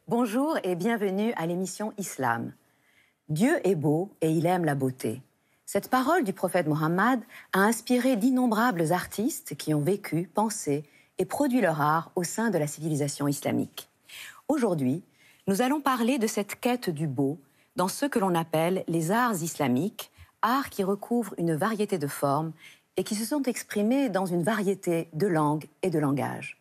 Bonjour et bienvenue à l'émission Islam. Dieu est beau et il aime la beauté. Cette parole du prophète Mohammed a inspiré d'innombrables artistes qui ont vécu, pensé et produit leur art au sein de la civilisation islamique. Aujourd'hui, nous allons parler de cette quête du beau dans ce que l'on appelle les arts islamiques, arts qui recouvrent une variété de formes et qui se sont exprimés dans une variété de langues et de langages.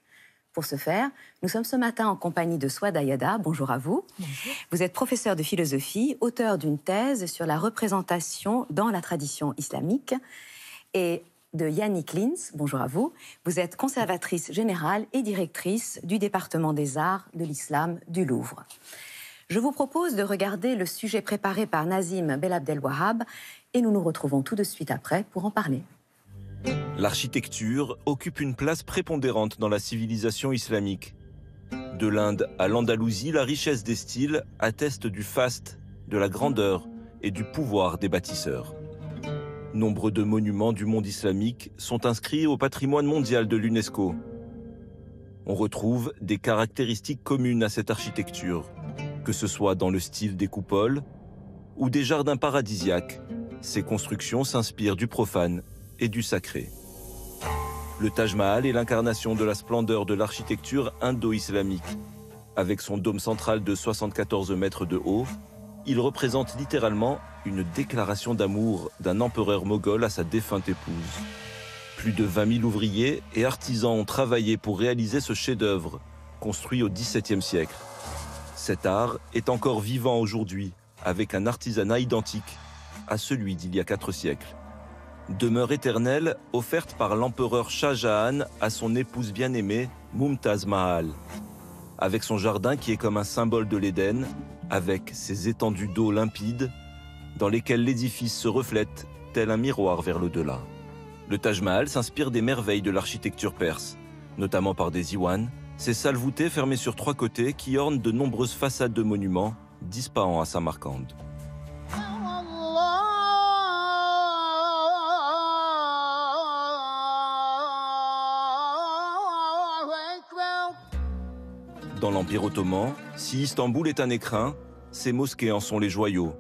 Pour ce faire, nous sommes ce matin en compagnie de Souad Ayada. Bonjour à vous. Bonjour. Vous êtes professeur de philosophie, auteur d'une thèse sur la représentation dans la tradition islamique. Et de Yannick Lins, bonjour à vous. Vous êtes conservatrice générale et directrice du département des arts de l'islam du Louvre. Je vous propose de regarder le sujet préparé par Nazim Belabdelwahab et nous nous retrouvons tout de suite après pour en parler. L'architecture occupe une place prépondérante dans la civilisation islamique. De l'Inde à l'Andalousie, la richesse des styles atteste du faste, de la grandeur et du pouvoir des bâtisseurs. Nombre de monuments du monde islamique sont inscrits au patrimoine mondial de l'UNESCO. On retrouve des caractéristiques communes à cette architecture, que ce soit dans le style des coupoles ou des jardins paradisiaques. Ces constructions s'inspirent du profane et du sacré. Le Taj Mahal est l'incarnation de la splendeur de l'architecture indo-islamique. Avec son dôme central de 74 mètres de haut, il représente littéralement une déclaration d'amour d'un empereur moghol à sa défunte épouse. Plus de 20 000 ouvriers et artisans ont travaillé pour réaliser ce chef-d'œuvre, construit au XVIIe siècle. Cet art est encore vivant aujourd'hui, avec un artisanat identique à celui d'il y a 4 siècles. Demeure éternelle offerte par l'empereur Shah Jahan à son épouse bien-aimée, Mumtaz Mahal. Avec son jardin qui est comme un symbole de l'Éden, avec ses étendues d'eau limpides, dans lesquelles l'édifice se reflète tel un miroir vers l'au-delà. Le Taj Mahal s'inspire des merveilles de l'architecture perse, notamment par des iwans, ces salles voûtées fermées sur 3 côtés qui ornent de nombreuses façades de monuments, d'Ispahan à Samarcande. Dans l'Empire ottoman, si Istanbul est un écrin, ses mosquées en sont les joyaux.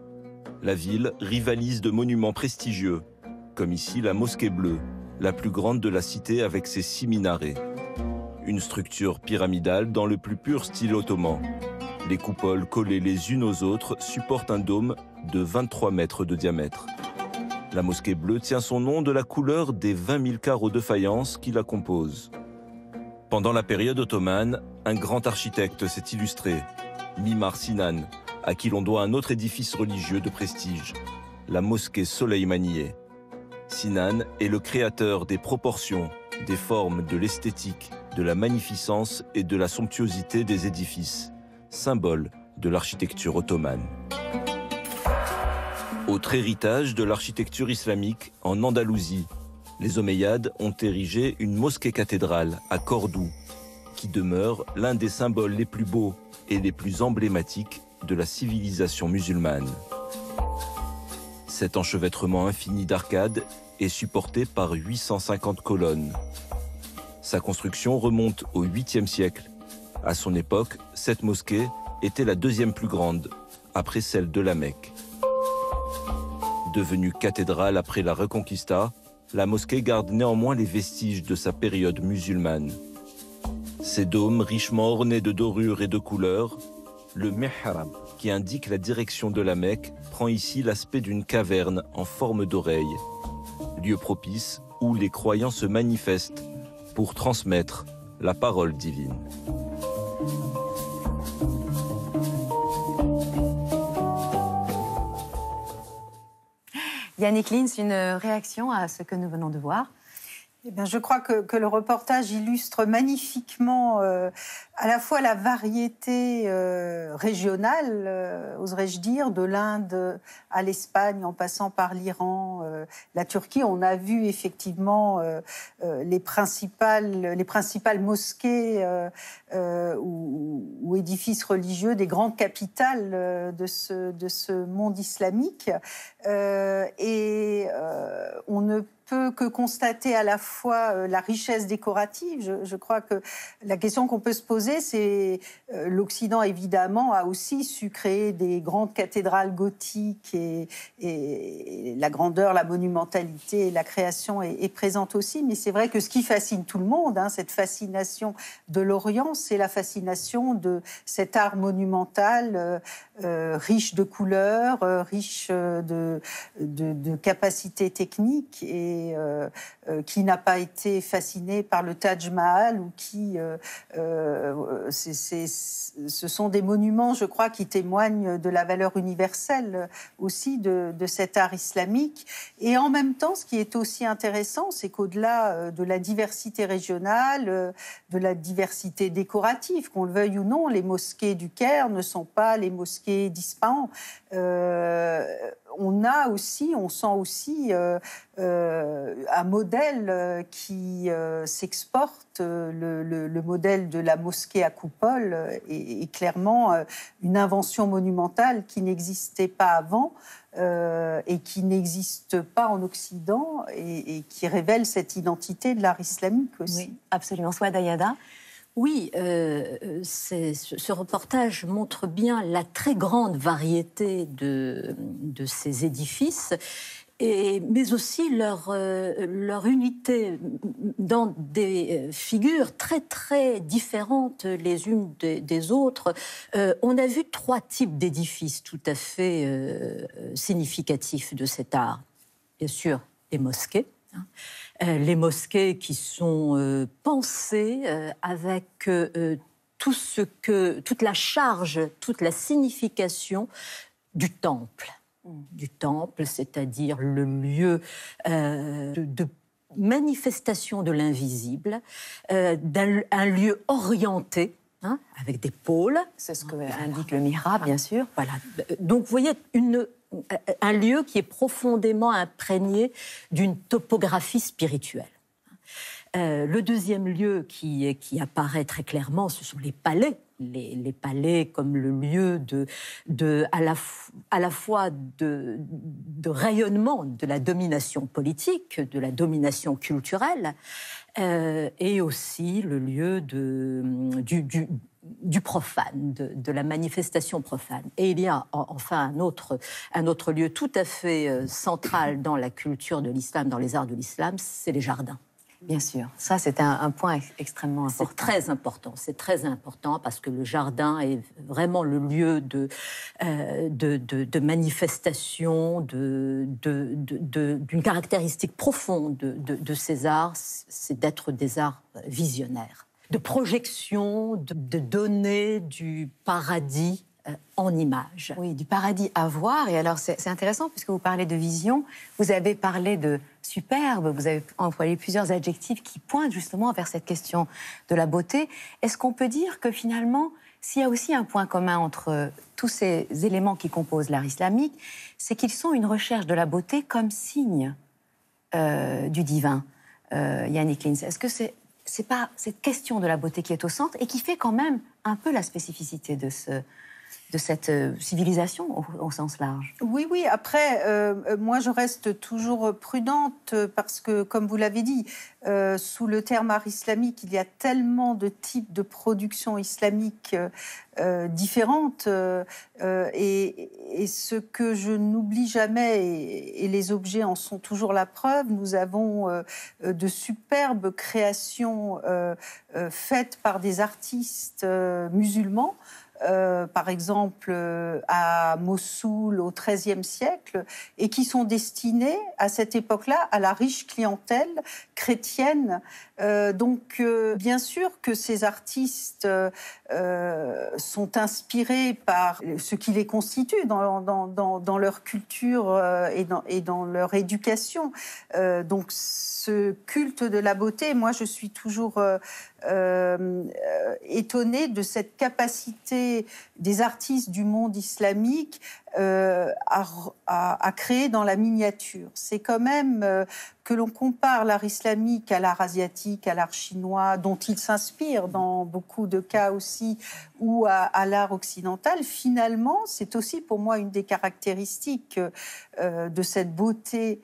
La ville rivalise de monuments prestigieux, comme ici la mosquée bleue, la plus grande de la cité avec ses 6 minarets. Une structure pyramidale dans le plus pur style ottoman. Les coupoles collées les unes aux autres supportent un dôme de 23 mètres de diamètre. La mosquée bleue tient son nom de la couleur des 20 000 carreaux de faïence qui la composent. Pendant la période ottomane, un grand architecte s'est illustré, Mimar Sinan, à qui l'on doit un autre édifice religieux de prestige, la mosquée Soleimaniye. Sinan est le créateur des proportions, des formes, de l'esthétique, de la magnificence et de la somptuosité des édifices, symbole de l'architecture ottomane. Autre héritage de l'architecture islamique, en Andalousie, les Omeyyades ont érigé une mosquée-cathédrale à Cordoue, qui demeure l'un des symboles les plus beaux et les plus emblématiques de la civilisation musulmane. Cet enchevêtrement infini d'arcades est supporté par 850 colonnes. Sa construction remonte au 8e siècle. À son époque, cette mosquée était la 2e plus grande, après celle de la Mecque. Devenue cathédrale après la Reconquista, la mosquée garde néanmoins les vestiges de sa période musulmane. Ses dômes richement ornés de dorures et de couleurs, le mihrab, qui indique la direction de la Mecque, prend ici l'aspect d'une caverne en forme d'oreille, lieu propice où les croyants se manifestent pour transmettre la parole divine. Yannick Lins, une réaction à ce que nous venons de voir? Eh bien, je crois que le reportage illustre magnifiquement à la fois la variété régionale, oserais-je dire, de l'Inde à l'Espagne, en passant par l'Iran, la Turquie. On a vu effectivement les principales mosquées ou édifices religieux des grandes capitales de ce monde islamique. On ne peut que constater à la fois la richesse décorative. Je crois que la question qu'on peut se poser, c'est l'Occident, évidemment, a aussi su créer des grandes cathédrales gothiques et la grandeur, la monumentalité, la création est présente aussi. Mais c'est vrai que ce qui fascine tout le monde, cette fascination de l'Orient, c'est la fascination de cet art monumental riche de couleurs, riche de capacités techniques et qui n'a pas été fasciné par le Taj Mahal ou qui... ce sont des monuments, je crois, qui témoignent de la valeur universelle aussi de cet art islamique. Et en même temps, ce qui est aussi intéressant, c'est qu'au-delà de la diversité régionale, de la diversité décorative, qu'on le veuille ou non, les mosquées du Caire ne sont pas les mosquées d'Ispahan. On sent aussi un modèle qui s'exporte. Le modèle de la mosquée à coupole est clairement une invention monumentale qui n'existait pas avant et qui n'existe pas en Occident et qui révèle cette identité de l'art islamique aussi. Oui, absolument. Souad Ayada. Oui, ce reportage montre bien la très grande variété de ces édifices, mais aussi leur unité dans des figures très, très différentes les unes des autres. On a vu 3 types d'édifices tout à fait significatifs de cet art. Bien sûr, les mosquées. Les mosquées qui sont pensées avec toute la charge, toute la signification du temple. Du temple, c'est-à-dire le lieu de manifestation de l'invisible, un lieu orienté, avec des pôles. C'est ce que indique le mihrab, bien sûr. Voilà. Donc, vous voyez, un lieu qui est profondément imprégné d'une topographie spirituelle. Le deuxième lieu qui apparaît très clairement, ce sont les palais. Les palais comme le lieu à la fois de rayonnement de la domination politique, de la domination culturelle, et aussi le lieu du profane, de la manifestation profane. Et il y a enfin un autre lieu tout à fait central dans la culture de l'islam, dans les arts de l'islam, c'est les jardins. Bien sûr, ça c'est un point extrêmement important. C'est très important parce que le jardin est vraiment le lieu de manifestation, d'une caractéristique profonde de ces arts, c'est d'être des arts visionnaires, de projection, de donner du paradis en images. Oui, du paradis à voir. Et alors, c'est intéressant, puisque vous parlez de vision, vous avez parlé de superbe, vous avez employé plusieurs adjectifs qui pointent justement vers cette question de la beauté. Est-ce qu'on peut dire que finalement, s'il y a aussi un point commun entre tous ces éléments qui composent l'art islamique, c'est qu'ils sont une recherche de la beauté comme signe du divin, Yannick Lins. Est-ce que c'est pas cette question de la beauté qui est au centre et qui fait quand même un peu la spécificité de cette civilisation au sens large? Oui. Après, moi, je reste toujours prudente parce que, comme vous l'avez dit, sous le terme art islamique, il y a tellement de types de production islamique différentes. Et ce que je n'oublie jamais, et les objets en sont toujours la preuve, nous avons de superbes créations faites par des artistes musulmans, par exemple à Mossoul au XIIIe siècle, et qui sont destinés à cette époque-là à la riche clientèle chrétienne. Donc, bien sûr que ces artistes sont inspirés par ce qui les constitue dans leur culture et dans leur éducation. Donc, ce culte de la beauté, moi, je suis toujours étonnée de cette capacité des artistes du monde islamique à créer dans la miniature. C'est quand même que l'on compare l'art islamique à l'art asiatique, à l'art chinois, dont il s'inspire dans beaucoup de cas aussi, ou à l'art occidental. Finalement, c'est aussi pour moi une des caractéristiques de cette beauté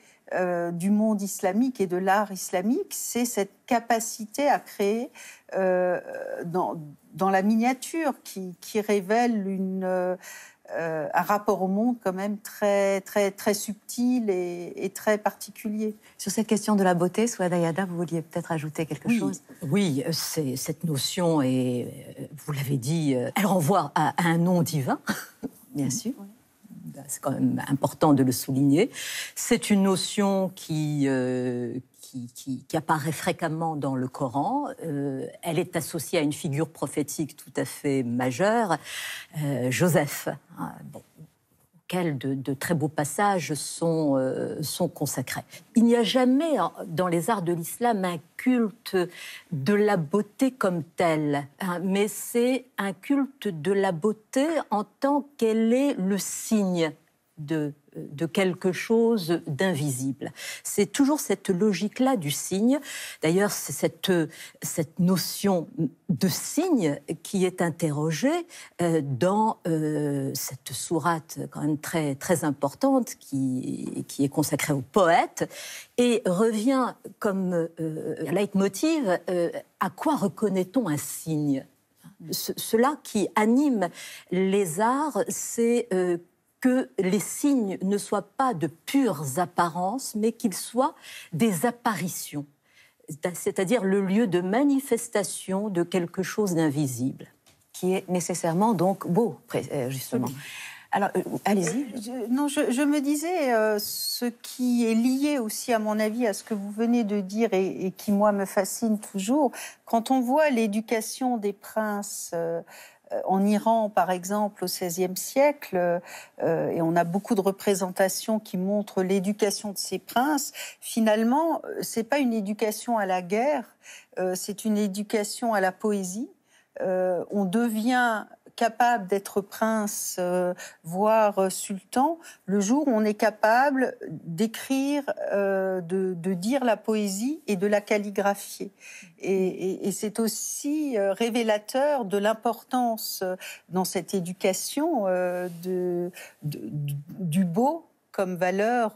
du monde islamique et de l'art islamique, c'est cette capacité à créer dans la miniature qui révèle un rapport au monde quand même très, très, très subtil et très particulier. Sur cette question de la beauté, Souad Ayada, vous vouliez peut-être ajouter quelque chose? Oui, cette notion, et vous l'avez dit, elle renvoie à un nom divin, bien sûr. C'est quand même important de le souligner. C'est une notion qui apparaît fréquemment dans le Coran. Elle est associée à une figure prophétique tout à fait majeure, Joseph, auquel de très beaux passages sont consacrés. Il n'y a jamais dans les arts de l'islam un culte de la beauté comme tel, mais c'est un culte de la beauté en tant qu'elle est le signe de quelque chose d'invisible. C'est toujours cette logique-là du signe. D'ailleurs, c'est cette notion de signe qui est interrogée dans cette sourate quand même très, très importante qui est consacrée aux poètes et revient comme leitmotiv à quoi reconnaît-on un signe. Cela qui anime les arts, c'est que les signes ne soient pas de pures apparences, mais qu'ils soient des apparitions, c'est-à-dire le lieu de manifestation de quelque chose d'invisible. Qui est nécessairement donc beau, justement. Alors, allez-y. Je me disais, ce qui est lié aussi, à mon avis, à ce que vous venez de dire et qui, moi, me fascine toujours, quand on voit l'éducation des princes en Iran, par exemple, au XVIe siècle, et on a beaucoup de représentations qui montrent l'éducation de ces princes, finalement, c'est pas une éducation à la guerre, c'est une éducation à la poésie. On devient capable d'être prince, voire sultan, le jour où on est capable d'écrire, de dire la poésie et de la calligraphier. Et c'est aussi révélateur de l'importance dans cette éducation du beau comme valeur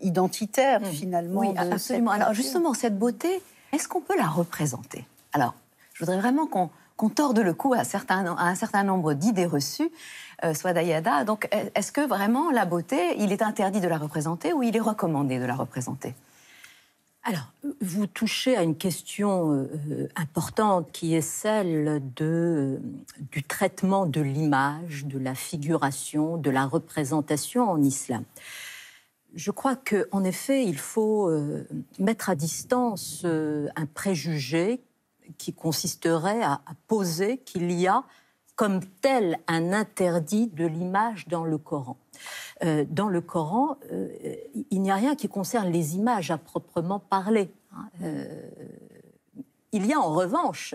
identitaire, finalement. Oui, absolument. Alors justement, cette beauté, est-ce qu'on peut la représenter? Alors, je voudrais vraiment qu'on torde le cou à un certain nombre d'idées reçues, Souad Ayada. Donc, est-ce que vraiment la beauté, il est interdit de la représenter ou il est recommandé de la représenter? Alors, vous touchez à une question importante qui est celle du traitement de l'image, de la figuration, de la représentation en islam. Je crois qu'en effet, il faut mettre à distance un préjugé qui consisterait à poser qu'il y a comme tel un interdit de l'image dans le Coran. Dans le Coran, il n'y a rien qui concerne les images à proprement parler. Il y a en revanche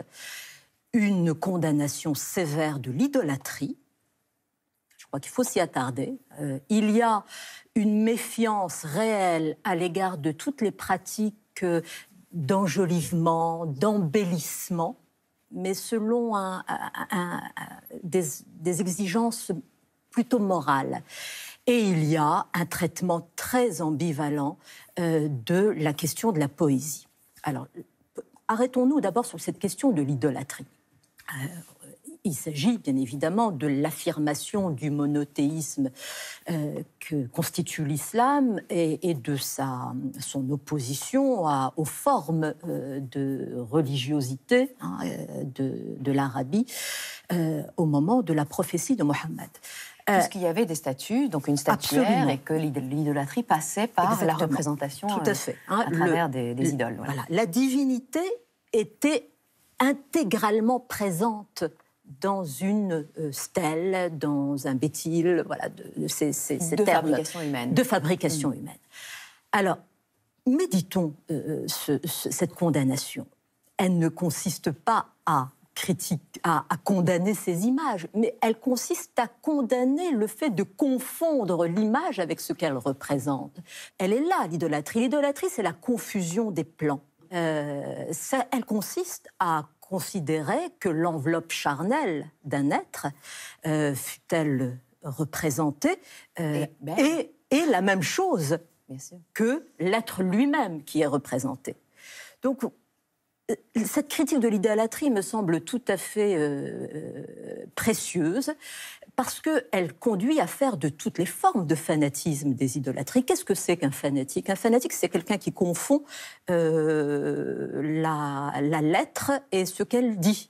une condamnation sévère de l'idolâtrie. Je crois qu'il faut s'y attarder. Il y a une méfiance réelle à l'égard de toutes les pratiques d'enjolivement, d'embellissement, mais selon des exigences plutôt morales. Et il y a un traitement très ambivalent de la question de la poésie. Alors, arrêtons-nous d'abord sur cette question de l'idolâtrie. Il s'agit bien évidemment de l'affirmation du monothéisme que constitue l'islam et de son opposition aux formes de religiosité de l'Arabie au moment de la prophétie de Mohammed. Puisqu'il y avait des statues, donc une statuaire, absolument. Et que l'idolâtrie passait par exactement. La représentation tout à fait. À travers des idoles. Voilà. La divinité était intégralement présente dans une stèle, dans un bétil, voilà, ces termes fabrication humaine. De fabrication humaine. Alors, méditons cette condamnation. Elle ne consiste pas à condamner ces images, mais elle consiste à condamner le fait de confondre l'image avec ce qu'elle représente. Elle est là, l'idolâtrie. L'idolâtrie, c'est la confusion des plans. Elle consiste à considérer que l'enveloppe charnelle d'un être, fût-elle représentée, est est la même chose Bien sûr. que l'être lui-même qui est représenté. Donc, cette critique de l'idolâtrie me semble tout à fait précieuse parce qu'elle conduit à faire de toutes les formes de fanatisme des idolâtries. Qu'est-ce que c'est qu'un fanatique ? Un fanatique, c'est quelqu'un qui confond la lettre et ce qu'elle dit.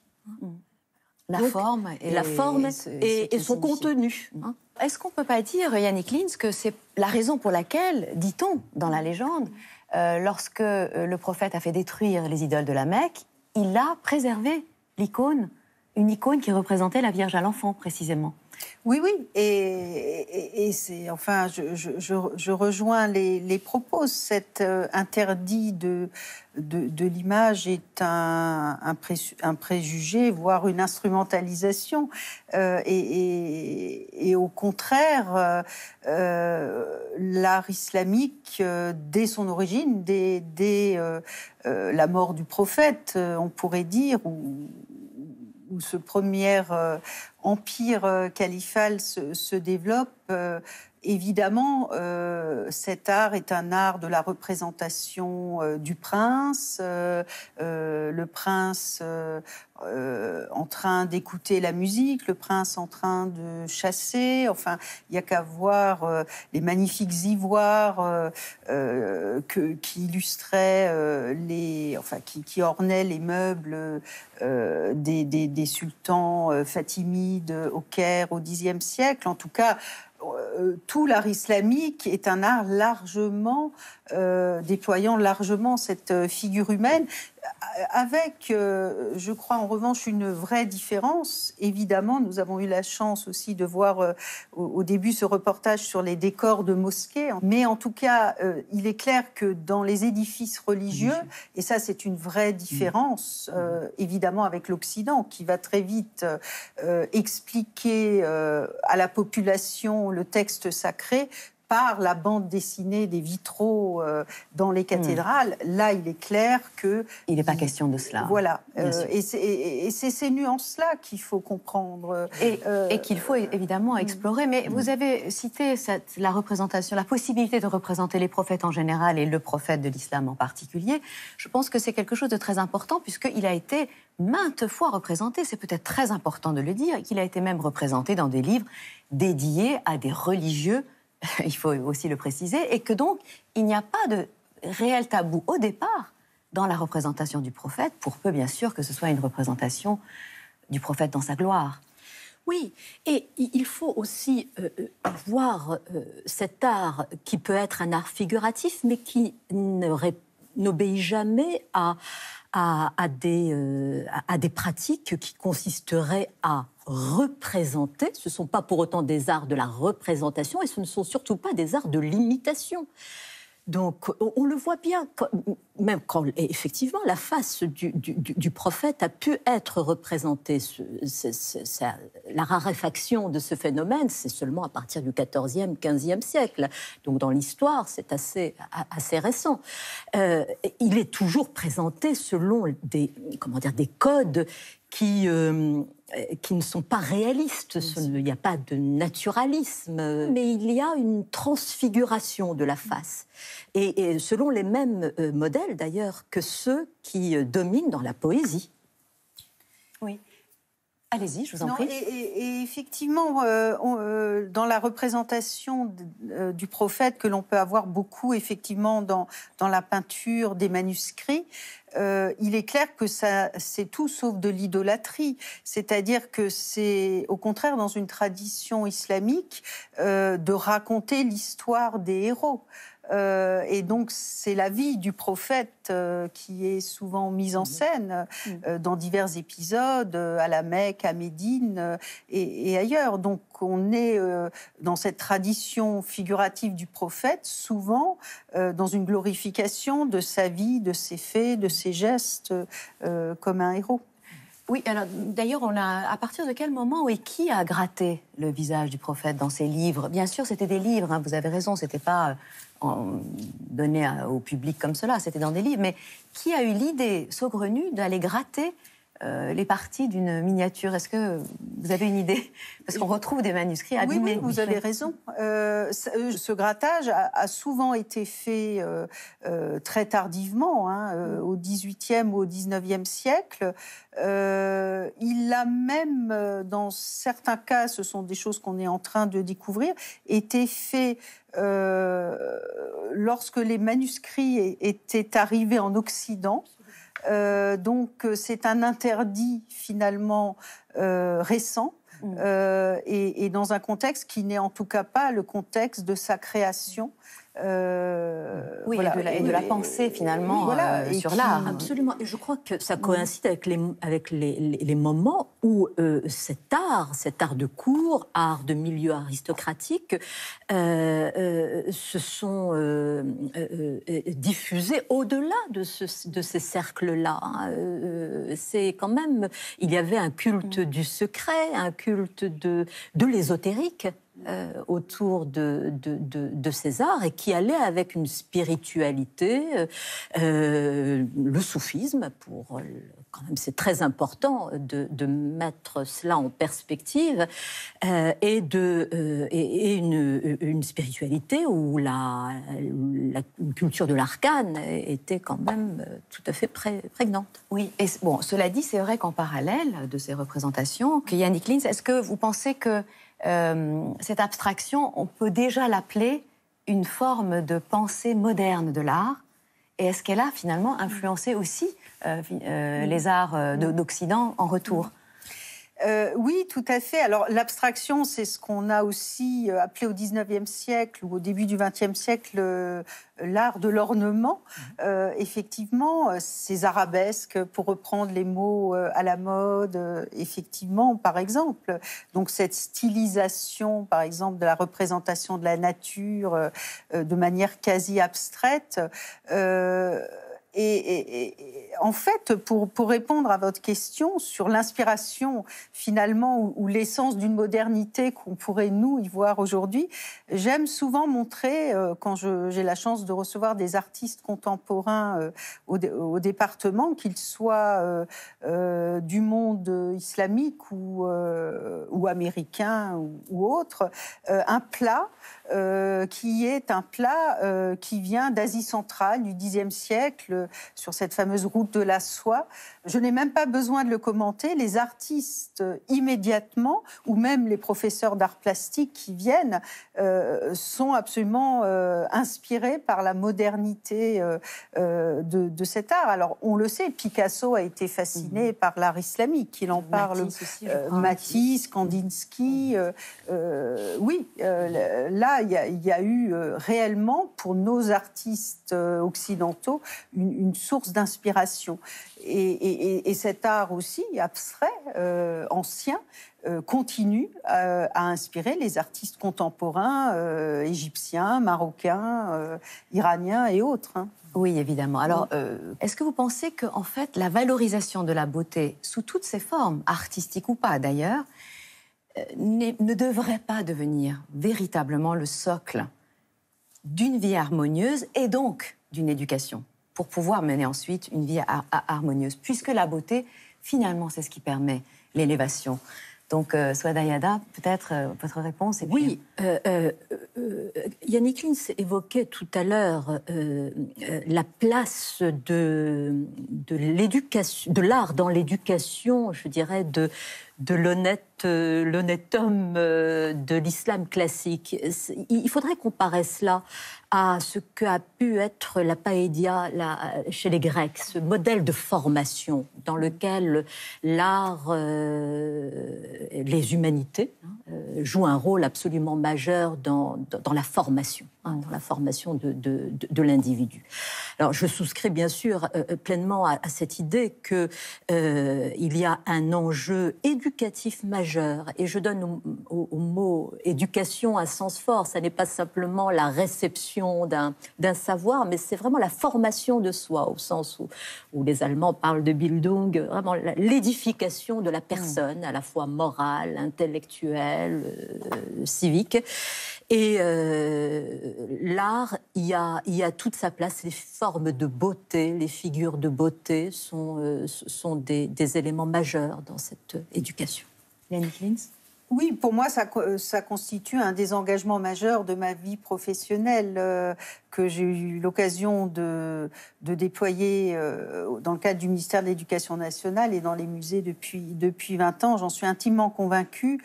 La Donc, forme et son contenu. Hein. Est-ce qu'on ne peut pas dire, Yannick Lins, que c'est la raison pour laquelle, dit-on dans la légende, lorsque le prophète a fait détruire les idoles de la Mecque, il a préservé l'icône, une icône qui représentait la Vierge à l'enfant, précisément. Oui, oui, et c'est, enfin, je rejoins les propos. Cet interdit de l'image est un préjugé, voire une instrumentalisation. Et au contraire, l'art islamique, dès son origine, dès la mort du prophète, on pourrait dire, où ce premier empire califal se développe, évidemment, cet art est un art de la représentation du prince, le prince en train d'écouter la musique, le prince en train de chasser. Enfin, il n'y a qu'à voir les magnifiques ivoires qui illustraient qui ornaient les meubles des sultans fatimides au Caire au Xe siècle. En tout cas, tout l'art islamique est un art largement déployant largement cette figure humaine, avec, je crois en revanche, une vraie différence. Évidemment, nous avons eu la chance aussi de voir au début ce reportage sur les décors de mosquées, mais en tout cas, il est clair que dans les édifices religieux, et ça c'est une vraie différence, évidemment avec l'Occident, qui va très vite expliquer à la population le texte sacré par la bande dessinée des vitraux dans les cathédrales. Là, il est clair que... Il n'est pas question de cela. Voilà. Et c'est ces nuances-là qu'il faut comprendre. Et qu'il faut évidemment explorer. Mais vous avez cité la représentation, la possibilité de représenter les prophètes en général et le prophète de l'islam en particulier. Je pense que c'est quelque chose de très important puisqu'il a été maintes fois représenté. C'est peut-être très important de le dire, qu'il a été même représenté dans des livres dédiés à des religieux, il faut aussi le préciser, et que donc il n'y a pas de réel tabou au départ dans la représentation du prophète, pour peu bien sûr que ce soit une représentation du prophète dans sa gloire. Oui, et il faut aussi voir cet art qui peut être un art figuratif, mais qui n'obéit jamais à des pratiques qui consisteraient à représenter. Ce ne sont pas pour autant des arts de la représentation et ce ne sont surtout pas des arts de l'imitation. Donc, on le voit bien, même quand, effectivement, la face du prophète a pu être représentée. La raréfaction de ce phénomène, c'est seulement à partir du XIVe, XVe siècle. Donc, dans l'histoire, c'est assez récent. Il est toujours présenté selon des codes qui ne sont pas réalistes. Il n'y a pas de naturalisme, mais il y a une transfiguration de la face. Et selon les mêmes modèles, d'ailleurs, que ceux qui dominent dans la poésie. Oui. Allez-y, je vous en prie. Et effectivement, dans la représentation du prophète, que l'on peut avoir beaucoup, effectivement, dans la peinture des manuscrits, il est clair que c'est tout sauf de l'idolâtrie. C'est-à-dire que c'est, au contraire, dans une tradition islamique, de raconter l'histoire des héros. Et donc, c'est la vie du prophète qui est souvent mise en scène dans divers épisodes, à la Mecque, à Médine et ailleurs. Donc, on est dans cette tradition figurative du prophète, souvent dans une glorification de sa vie, de ses faits, de ses gestes, comme un héros. Oui, alors d'ailleurs, à partir de quel moment et qui a gratté le visage du prophète dans ses livres ? Bien sûr, c'était des livres, hein, vous avez raison, c'était pas donné au public comme cela, c'était dans des livres. Mais qui a eu l'idée saugrenue d'aller gratter les parties d'une miniature? Est-ce que vous avez une idée? Parce qu'on retrouve des manuscrits abîmés. Oui, vous avez raison. Ce grattage a souvent été fait très tardivement, au XVIIIe ou au XIXe siècle. Il a même, dans certains cas, ce sont des choses qu'on est en train de découvrir, été fait lorsque les manuscrits étaient arrivés en Occident. Donc c'est un interdit finalement récent et dans un contexte qui n'est en tout cas pas le contexte de sa création. Oui, voilà. et de la pensée finalement sur l'art. Absolument. Et je crois que ça coïncide avec les moments où cet art de cour, art de milieu aristocratique, se sont diffusés au-delà de ces cercles-là. C'est quand même, il y avait un culte du secret, un culte de l'ésotérique. Autour de ces arts et qui allait avec une spiritualité, le soufisme, quand même c'est très important de mettre cela en perspective, et une spiritualité où la culture de l'arcane était quand même tout à fait prégnante. Oui, et bon, cela dit, c'est vrai qu'en parallèle de ces représentations, Yannick Lins, est-ce que vous pensez que cette abstraction, on peut déjà l'appeler une forme de pensée moderne de l'art? Et est-ce qu'elle a finalement influencé aussi les arts d'Occident en retour? Oui, tout à fait. Alors, l'abstraction, c'est ce qu'on a aussi appelé au XIXe siècle ou au début du XXe siècle l'art de l'ornement. Effectivement, ces arabesques, pour reprendre les mots à la mode, effectivement, par exemple. Donc, cette stylisation, par exemple, de la représentation de la nature de manière quasi abstraite. Et en fait, pour répondre à votre question sur l'inspiration, finalement, ou l'essence d'une modernité qu'on pourrait, nous, y voir aujourd'hui, j'aime souvent montrer, quand j'ai la chance de recevoir des artistes contemporains au département, qu'ils soient du monde islamique ou américain ou autre, un plat qui est un plat qui vient d'Asie centrale, du Xe siècle, sur cette fameuse route de la soie. Je n'ai même pas besoin de le commenter. Les artistes, immédiatement, ou même les professeurs d'art plastique qui viennent, sont absolument inspirés par la modernité de cet art. Alors, on le sait, Picasso a été fasciné par l'art islamique. Il en parle. Matisse, Kandinsky. Oui, là, il y a eu réellement, pour nos artistes occidentaux, une source d'inspiration. Et cet art aussi, abstrait, ancien, continue à inspirer les artistes contemporains, égyptiens, marocains, iraniens et autres. Oui, évidemment. Alors, est-ce que vous pensez qu'en fait, la valorisation de la beauté, sous toutes ses formes, artistiques ou pas d'ailleurs, ne devrait pas devenir véritablement le socle d'une vie harmonieuse et donc d'une éducation, pour pouvoir mener ensuite une vie harmonieuse, puisque la beauté, finalement, c'est ce qui permet l'élévation. Donc, Souada Yada, peut-être votre réponse et puis... Oui, Yannick Lins évoquait tout à l'heure la place de l'art dans l'éducation, je dirais, de l'honnête homme de l'islam classique. Il faudrait comparer cela à ce qu'a pu être la paëdia chez les Grecs, ce modèle de formation dans lequel l'art, les humanités, jouent un rôle absolument majeur dans la formation, dans la formation de l'individu. Alors, je souscris bien sûr pleinement à cette idée qu'il y a un enjeu éducatif majeur, et je donne au mot éducation un sens fort. Ça n'est pas simplement la réception d'un savoir, mais c'est vraiment la formation de soi, au sens où les Allemands parlent de Bildung, vraiment l'édification de la personne, à la fois morale, intellectuelle, civique. Et l'art, il y a toute sa place. Les formes de beauté, les figures de beauté sont des éléments majeurs dans cette éducation. Léonie Klintz ? Oui, pour moi, ça constitue un des engagements majeurs de ma vie professionnelle que j'ai eu l'occasion de déployer dans le cadre du ministère de l'Éducation nationale et dans les musées depuis 20 ans. J'en suis intimement convaincue.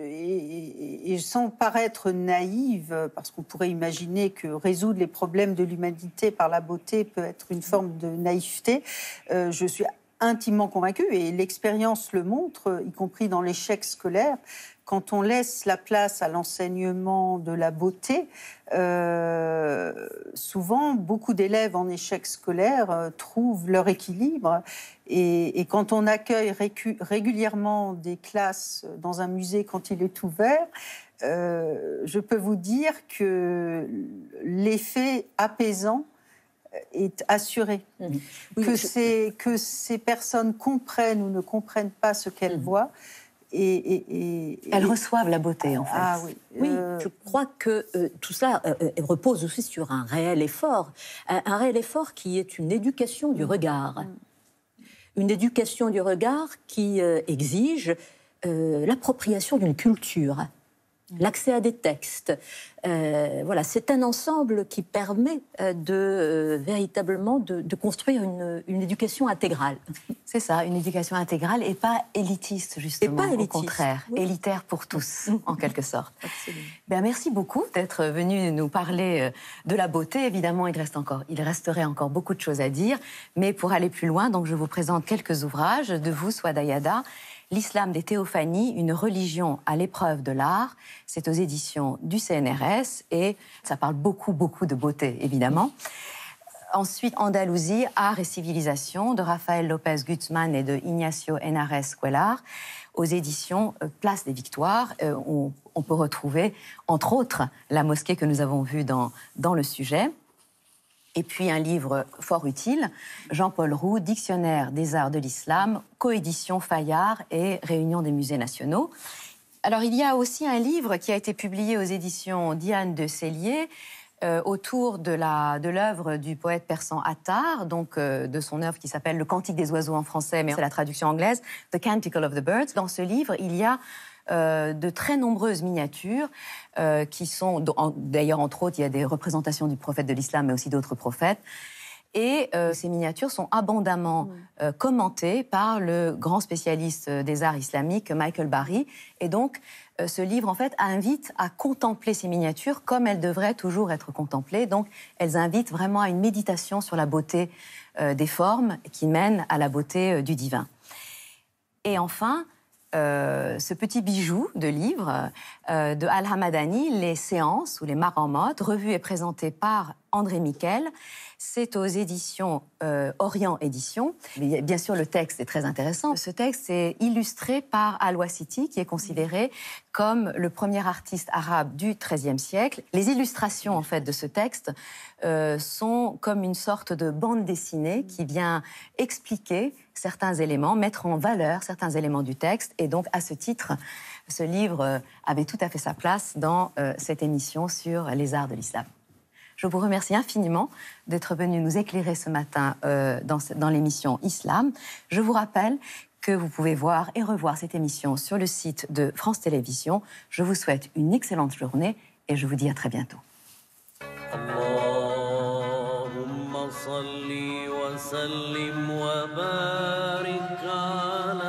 Et sans paraître naïve, parce qu'on pourrait imaginer que résoudre les problèmes de l'humanité par la beauté peut être une forme de naïveté, je suis intimement convaincue, et l'expérience le montre, y compris dans l'échec scolaire, quand on laisse la place à l'enseignement de la beauté, souvent, beaucoup d'élèves en échec scolaire trouvent leur équilibre. Et quand on accueille régulièrement des classes dans un musée quand il est ouvert, je peux vous dire que l'effet apaisant est assuré. Oui, que ces personnes comprennent ou ne comprennent pas ce qu'elles voient. Elles reçoivent la beauté, en fait. Ah oui. Oui, je crois que tout ça repose aussi sur un réel effort. Un réel effort qui est une éducation du regard. Une éducation du regard qui exige l'appropriation d'une culture, l'accès à des textes. Voilà, c'est un ensemble qui permet véritablement de construire une éducation intégrale. C'est ça, une éducation intégrale et pas élitiste, justement. Et pas élitiste. Au contraire, oui. Élitaire pour tous, en quelque sorte. Absolument. Ben, merci beaucoup d'être venu nous parler de la beauté. Évidemment, il resterait encore beaucoup de choses à dire, mais pour aller plus loin, donc je vous présente quelques ouvrages de vous, Souada Yada. L'islam des théophanies, une religion à l'épreuve de l'art. C'est aux éditions du CNRS et ça parle beaucoup de beauté, évidemment. Ensuite, Andalousie, art et civilisation de Rafael López Guzmán et de Ignacio Henares Cuellar aux éditions Place des Victoires. On peut retrouver, entre autres, la mosquée que nous avons vue dans le sujet. Et puis un livre fort utile, Jean-Paul Roux, Dictionnaire des arts de l'islam, coédition Fayard et Réunion des musées nationaux. Alors il y a aussi un livre qui a été publié aux éditions Diane de Cellier autour de l'œuvre du poète persan Attar, donc de son œuvre qui s'appelle Le Cantique des oiseaux en français, mais c'est la traduction anglaise, The Canticle of the Birds. Dans ce livre, il y a de très nombreuses miniatures qui sont, d'ailleurs entre autres, il y a des représentations du prophète de l'islam, mais aussi d'autres prophètes. Et ces miniatures sont abondamment commentées par le grand spécialiste des arts islamiques, Michael Barry. Et donc, ce livre, en fait, invite à contempler ces miniatures comme elles devraient toujours être contemplées. Donc, elles invitent vraiment à une méditation sur la beauté des formes qui mène à la beauté du divin. Et enfin, ce petit bijou de livre de Al-Hamadani, Les séances ou les Maramot, revu et présenté par André Miquel. C'est aux éditions Orient Éditions. Bien sûr, le texte est très intéressant. Ce texte est illustré par Al-Wasiti, qui est considéré comme le premier artiste arabe du XIIIe siècle. Les illustrations, en fait, de ce texte sont comme une sorte de bande dessinée qui vient expliquer certains éléments, mettre en valeur certains éléments du texte. Et donc, à ce titre, ce livre avait tout à fait sa place dans cette émission sur les arts de l'islam. Je vous remercie infiniment d'être venu nous éclairer ce matin dans l'émission Islam. Je vous rappelle que vous pouvez voir et revoir cette émission sur le site de France Télévisions. Je vous souhaite une excellente journée et je vous dis à très bientôt. Allahumma salli wa sallim wa barik ala